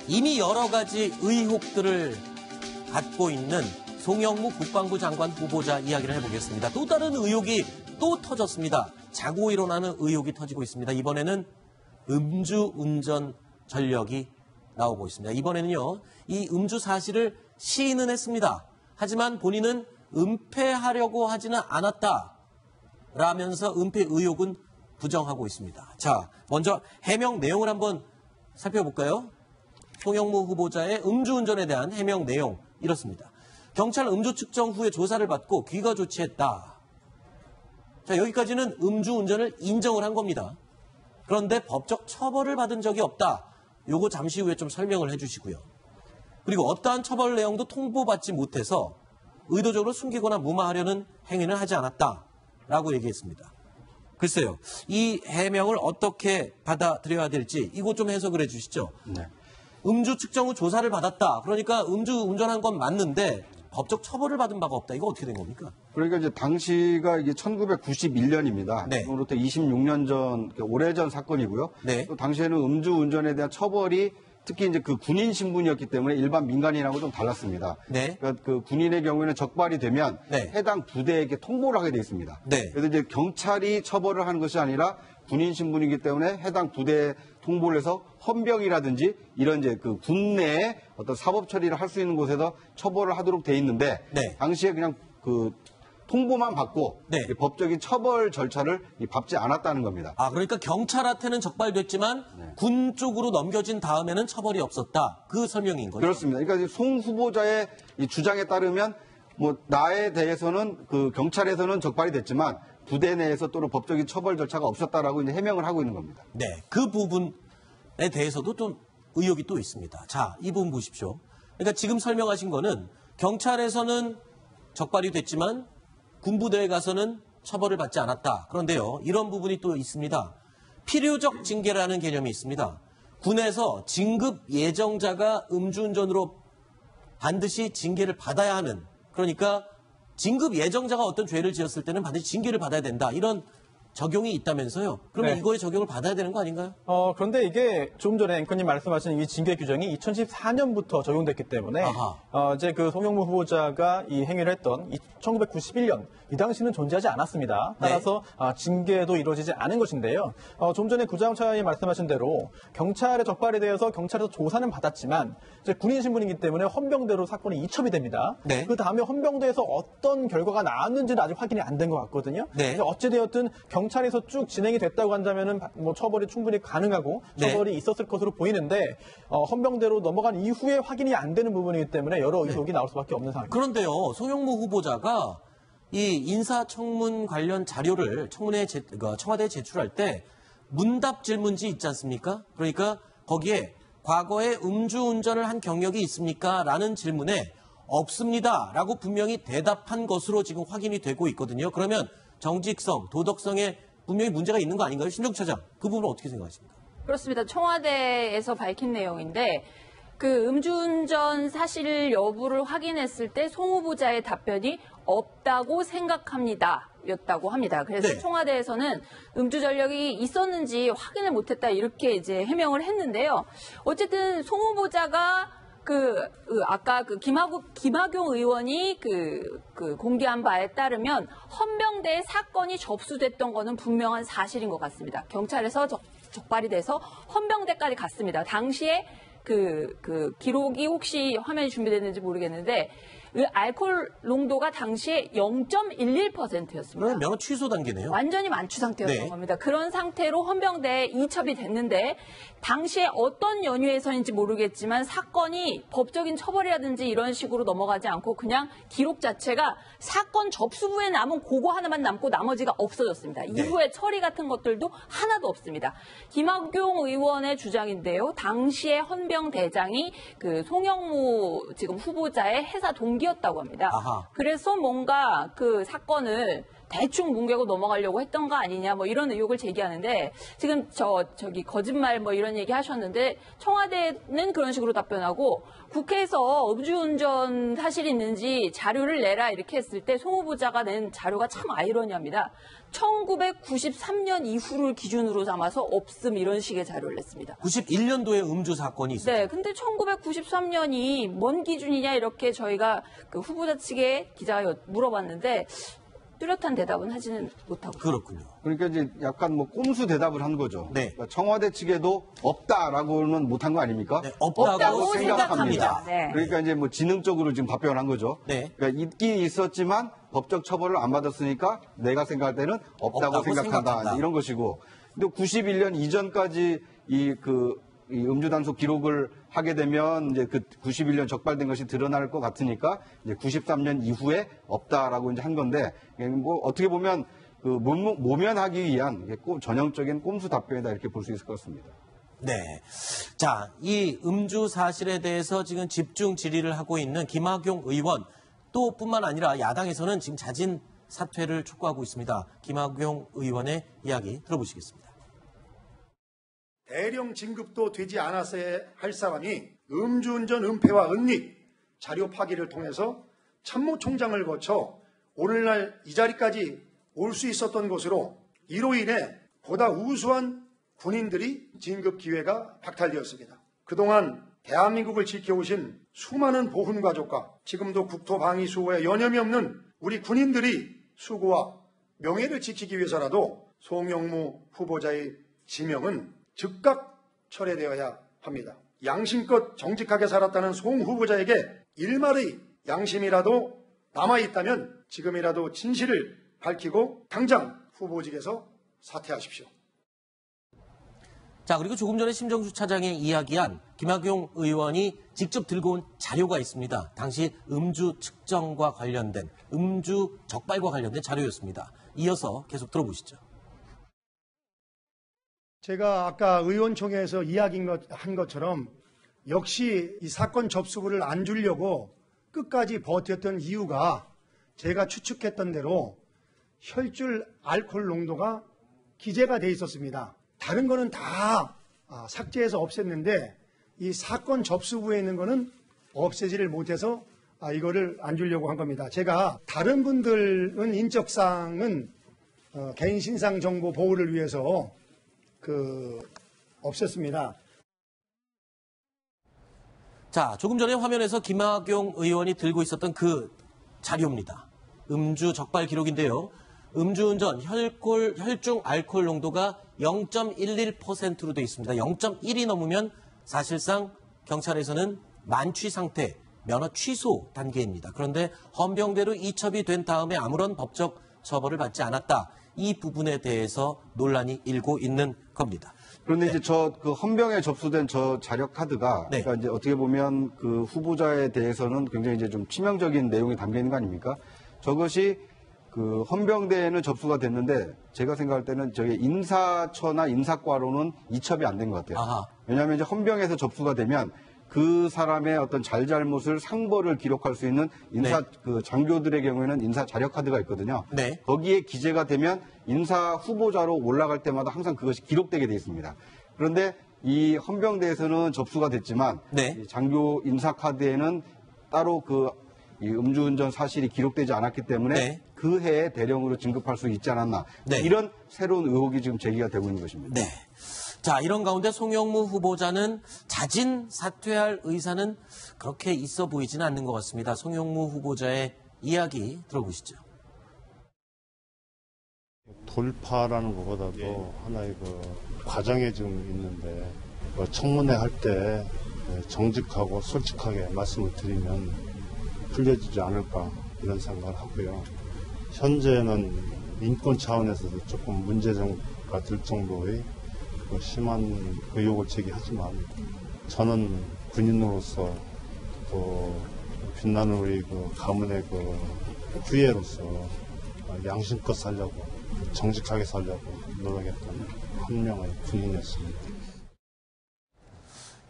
이미 여러 가지 의혹들을 갖고 있는 송영무 국방부 장관 후보자 이야기를 해보겠습니다. 또 다른 의혹이 또 터졌습니다. 자고 일어나는 의혹이 터지고 있습니다. 이번에는 음주운전 전력이 나오고 있습니다. 이번에는요, 이 음주 사실을 시인은 했습니다. 하지만 본인은 은폐하려고 하지는 않았다 라면서 은폐 의혹은 부정하고 있습니다. 자, 먼저 해명 내용을 한번 살펴볼까요? 송영무 후보자의 음주운전에 대한 해명 내용 이렇습니다. 경찰 음주 측정 후에 조사를 받고 귀가 조치했다. 자, 여기까지는 음주운전을 인정을 한 겁니다. 그런데 법적 처벌을 받은 적이 없다. 요거 잠시 후에 좀 설명을 해주시고요. 그리고 어떠한 처벌 내용도 통보받지 못해서 의도적으로 숨기거나 무마하려는 행위는 하지 않았다라고 얘기했습니다. 글쎄요, 이 해명을 어떻게 받아들여야 될지 이거 좀 해석을 해주시죠. 네. 음주 측정 후 조사를 받았다. 그러니까 음주 운전한 건 맞는데 법적 처벌을 받은 바가 없다. 이거 어떻게 된 겁니까? 그러니까 이제 당시가 이게 1991년입니다. 네. 지금으로부터 26년 전, 오래전 사건이고요. 네. 또 당시에는 음주운전에 대한 처벌이 특히 이제 그 군인 신분이었기 때문에 일반 민간인하고 좀 달랐습니다. 네. 그러니까 그 군인의 경우에는 적발이 되면 네. 해당 부대에게 통보를 하게 돼 있습니다. 네. 그래서 이제 경찰이 처벌을 하는 것이 아니라 군인 신분이기 때문에 해당 부대에 통보를 해서 헌병이라든지 이런 이제 그 군내에 어떤 사법 처리를 할 수 있는 곳에서 처벌을 하도록 돼 있는데 네. 당시에 그냥 그 통보만 받고 네. 법적인 처벌 절차를 밟지 않았다는 겁니다. 아, 그러니까 경찰한테는 적발됐지만 군 쪽으로 넘겨진 다음에는 처벌이 없었다. 그 설명인 거죠? 그렇습니다. 그러니까 송 후보자의 이 주장에 따르면 뭐 나에 대해서는 그 경찰에서는 적발이 됐지만 부대 내에서 또는 법적인 처벌 절차가 없었다라고 이제 해명을 하고 있는 겁니다. 네, 그 부분에 대해서도 좀 의혹이 또 있습니다. 자, 이 부분 보십시오. 그러니까 지금 설명하신 거는 경찰에서는 적발이 됐지만 군부대에 가서는 처벌을 받지 않았다. 그런데요, 이런 부분이 또 있습니다. 필요적 징계라는 개념이 있습니다. 군에서 진급 예정자가 음주운전으로 반드시 징계를 받아야 하는, 그러니까 진급 예정자가 어떤 죄를 지었을 때는 반드시 징계를 받아야 된다. 이런 적용이 있다면서요. 그러면 네. 이거에 적용을 받아야 되는 거 아닌가요? 그런데 이게 조금 전에 앵커님 말씀하신 이 징계 규정이 2014년부터 적용됐기 때문에 이제 그 송영무 후보자가 이 행위를 했던 1991년 이 당시는 존재하지 않았습니다. 따라서 징계도 이루어지지 않은 것인데요. 좀 전에 구자원차장이 말씀하신 대로 경찰에 적발이 되어서 경찰에서 조사는 받았지만 이제 군인 신분이기 때문에 헌병대로 사건이 이첩이 됩니다. 네. 그 다음에 헌병대에서 어떤 결과가 나왔는지는 아직 확인이 안 된 것 같거든요. 네. 어찌되었든 경찰에서 쭉 진행이 됐다고 한다면은 뭐 처벌이 충분히 가능하고 처벌이 있었을 것으로 보이는데 헌병대로 넘어간 이후에 확인이 안 되는 부분이기 때문에 여러 의혹이 나올 수밖에 없는 상황입니다. 그런데요, 송영무 후보자가 이 인사청문 관련 자료를 청와대에 제출할 때 문답 질문지 있지 않습니까? 그러니까 거기에 과거에 음주운전을 한 경력이 있습니까? 라는 질문에 없습니다. 라고 분명히 대답한 것으로 지금 확인이 되고 있거든요. 그러면 정직성, 도덕성에 분명히 문제가 있는 거 아닌가요? 신종 차장, 그 부분은 어떻게 생각하십니까? 그렇습니다. 청와대에서 밝힌 내용인데 그 음주운전 사실 여부를 확인했을 때 송 후보자의 답변이 없다고 생각합니다. 였다고 합니다. 그래서 네. 청와대에서는 음주 전력이 있었는지 확인을 못했다 이렇게 이제 해명을 했는데요. 어쨌든 송 후보자가 아까 김학용 의원이 공개한 바에 따르면 헌병대에 사건이 접수됐던 거는 분명한 사실인 것 같습니다. 경찰에서 적발이 돼서 헌병대까지 갔습니다. 당시에 기록이 혹시 화면이 준비됐는지 모르겠는데 알코올 농도가 당시에 0.11%였습니다. 면허 취소 단계네요. 완전히 만취 상태였던 네. 겁니다. 그런 상태로 헌병대에 이첩이 됐는데 당시에 어떤 연유에서인지 모르겠지만 사건이 법적인 처벌이라든지 이런 식으로 넘어가지 않고 그냥 기록 자체가 사건 접수부에 남은 그거 하나만 남고 나머지가 없어졌습니다. 네. 이후에 처리 같은 것들도 하나도 없습니다. 김학용 의원의 주장인데요. 당시에 헌병대장이 송영무 지금 후보자의 해사 동기였다고 합니다. 아하. 그래서 뭔가 그 사건을 대충 뭉개고 넘어가려고 했던 거 아니냐 뭐 이런 의혹을 제기하는데 지금 저기 거짓말 뭐 이런 얘기 하셨는데 청와대는 그런 식으로 답변하고 국회에서 음주운전 사실이 있는지 자료를 내라 이렇게 했을 때 송 후보자가 낸 자료가 참 아이러니합니다. 1993년 이후를 기준으로 삼아서 없음 이런 식의 자료를 냈습니다. 91년도에 음주 사건이 있었죠. 네, 근데 1993년이 뭔 기준이냐 이렇게 저희가 그 후보자 측에 기자가 물어봤는데 뚜렷한 대답은 하지는 못하고. 그렇군요. 그러니까 이제 약간 뭐 꼼수 대답을 한 거죠. 네. 그러니까 청와대 측에도 없다라고는 못한 거 아닙니까? 네, 없다고 생각합니다. 네. 그러니까 이제 뭐 지능적으로 지금 답변한 거죠. 네. 그러니까 있긴 있었지만 법적 처벌을 안 받았으니까 내가 생각할 때는 없다고 생각한다. 이런 것이고. 근데 91년 이전까지 이 음주 단속 기록을 하게 되면 이제 그 91년 적발된 것이 드러날 것 같으니까 이제 93년 이후에 없다라고 이제 한 건데 뭐 어떻게 보면 그 모면하기 위한 전형적인 꼼수 답변이다 이렇게 볼 수 있을 것 같습니다. 네. 자, 이 음주 사실에 대해서 지금 집중 질의를 하고 있는 김학용 의원 또 뿐만 아니라 야당에서는 지금 자진 사퇴를 촉구하고 있습니다. 김학용 의원의 이야기 들어보시겠습니다. 대령 진급도 되지 않았어야 할 사람이 음주운전 은폐와 은닉, 자료 파기를 통해서 참모총장을 거쳐 오늘날 이 자리까지 올 수 있었던 것으로 이로 인해 보다 우수한 군인들이 진급 기회가 박탈되었습니다. 그동안 대한민국을 지켜오신 수많은 보훈 가족과 지금도 국토방위 수호에 여념이 없는 우리 군인들이 수고와 명예를 지키기 위해서라도 송영무 후보자의 지명은 즉각 철회되어야 합니다. 양심껏 정직하게 살았다는 송 후보자에게 일말의 양심이라도 남아있다면 지금이라도 진실을 밝히고 당장 후보직에서 사퇴하십시오. 자, 그리고 조금 전에 심정수 차장이 이야기한 김학용 의원이 직접 들고 온 자료가 있습니다. 당시 음주 측정과 관련된, 음주 적발과 관련된 자료였습니다. 이어서 계속 들어보시죠. 제가 아까 의원총회에서 이야기한 것처럼 역시 이 사건 접수부를 안 주려고 끝까지 버텼던 이유가 제가 추측했던 대로 혈중 알코올 농도가 기재가 돼 있었습니다. 다른 거는 다 삭제해서 없앴는데 이 사건 접수부에 있는 거는 없애지를 못해서 이거를 안 주려고 한 겁니다. 제가 다른 분들은 인적사항은 개인 신상 정보 보호를 위해서 없앴습니다. 자, 조금 전에 화면에서 김학용 의원이 들고 있었던 그 자료입니다. 음주 적발 기록인데요. 음주운전 혈중 알코올 농도가 0.11%로 되어 있습니다. 0.1이 넘으면 사실상 경찰에서는 만취 상태, 면허 취소 단계입니다. 그런데 헌병대로 이첩이 된 다음에 아무런 법적 처벌을 받지 않았다. 이 부분에 대해서 논란이 일고 있는 겁니다. 그런데 이제 그 헌병에 접수된 저 자력 카드가 그러니까 이제 어떻게 보면 그 후보자에 대해서는 굉장히 이제 좀 치명적인 내용이 담겨 있는 거 아닙니까? 저것이 그 헌병대에는 접수가 됐는데 제가 생각할 때는 저기 인사처나 인사과로는 이첩이 안 된 것 같아요. 아하. 왜냐하면 이제 헌병에서 접수가 되면 그 사람의 어떤 잘잘못을 상벌을 기록할 수 있는 인사 그 장교들의 경우에는 인사 자력 카드가 있거든요. 네. 거기에 기재가 되면 인사 후보자로 올라갈 때마다 항상 그것이 기록되게 돼 있습니다. 그런데 이 헌병대에서는 접수가 됐지만 이 장교 인사 카드에는 따로 이 음주운전 사실이 기록되지 않았기 때문에 그 해에 대령으로 진급할 수 있지 않았나. 이런 새로운 의혹이 지금 제기가 되고 있는 것입니다. 네. 자, 이런 가운데 송영무 후보자는 자진 사퇴할 의사는 그렇게 있어 보이지는 않는 것 같습니다. 송영무 후보자의 이야기 들어보시죠. 돌파라는 것보다도 하나의 과정에 좀 있는데 청문회 할 때 정직하고 솔직하게 말씀을 드리면 풀려지지 않을까 이런 생각을 하고요. 현재는 인권 차원에서도 조금 문제가 될 정도의 심한 의혹을 제기하지만 저는 군인으로서 또 빛나는 우리 가문의 후예로서 양심껏 살려고 정직하게 살려고 노력했던 한 명의 군인이었습니다.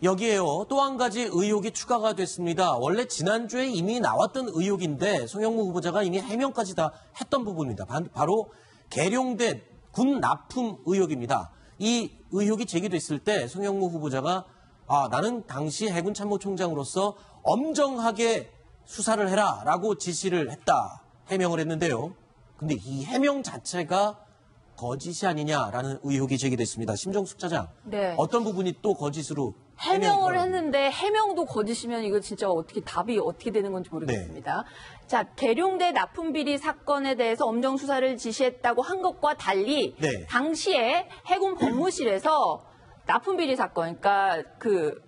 여기에요. 또 한 가지 의혹이 추가가 됐습니다. 원래 지난주에 이미 나왔던 의혹인데 송영무 후보자가 이미 해명까지 다 했던 부분입니다. 바로 계룡된 군 납품 의혹입니다. 이 의혹이 제기됐을 때 송영무 후보자가 나는 당시 해군 참모총장으로서 엄정하게 수사를 해라라고 지시를 했다. 해명을 했는데요. 근데 이 해명 자체가 거짓이 아니냐라는 의혹이 제기됐습니다. 심정숙 차장, 네. 어떤 부분이 또 거짓으로 해명을 했는데 해명도 거짓이면 이거 진짜 답이 어떻게 되는 건지 모르겠습니다. 네. 자, 계룡대 납품비리 사건에 대해서 엄정 수사를 지시했다고 한 것과 달리 네. 당시에 해군 법무실에서 납품비리 사건, 그러니까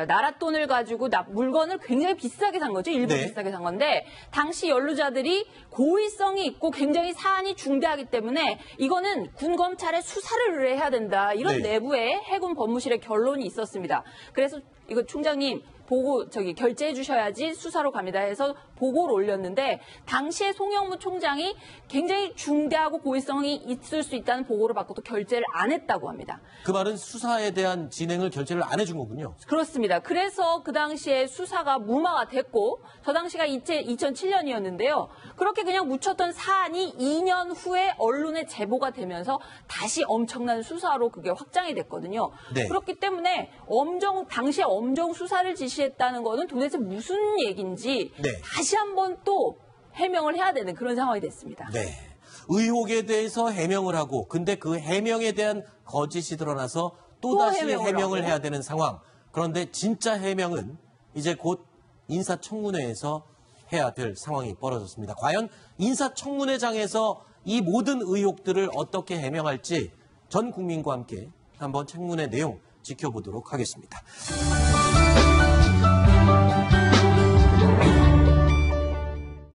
나라 돈을 가지고 물건을 굉장히 비싸게 산 거죠. 일부 네. 비싸게 산 건데 당시 연루자들이 고의성이 있고 굉장히 사안이 중대하기 때문에 이거는 군 검찰에 수사를 의뢰해야 된다. 이런 네. 내부에 해군 법무실의 결론이 있었습니다. 그래서 이거 총장님 보고 결재해 주셔야지 수사로 갑니다 해서 보고를 올렸는데 당시에 송영무 총장이 굉장히 중대하고 고의성이 있을 수 있다는 보고를 받고도 결재를 안 했다고 합니다. 그 말은 수사에 대한 진행을 결재를 안 해준 거군요. 그렇습니다. 그래서 그 당시에 수사가 무마가 됐고 저 당시가 2007년이었는데요. 그렇게 그냥 묻혔던 사안이 2년 후에 언론에 제보가 되면서 다시 엄청난 수사로 그게 확장이 됐거든요. 네. 그렇기 때문에 당시에 엄정 수사를 지시했다는 거는 도대체 무슨 얘기인지 네. 다시 한번 또 해명을 해야 되는 그런 상황이 됐습니다. 네. 의혹에 대해서 해명을 하고 근데 그 해명에 대한 거짓이 드러나서 또다시 해명을 해야 되는 상황. 그런데 진짜 해명은 이제 곧 인사청문회에서 해야 될 상황이 벌어졌습니다. 과연 인사청문회장에서 이 모든 의혹들을 어떻게 해명할지 전 국민과 함께 한번 청문회 내용 지켜보도록 하겠습니다.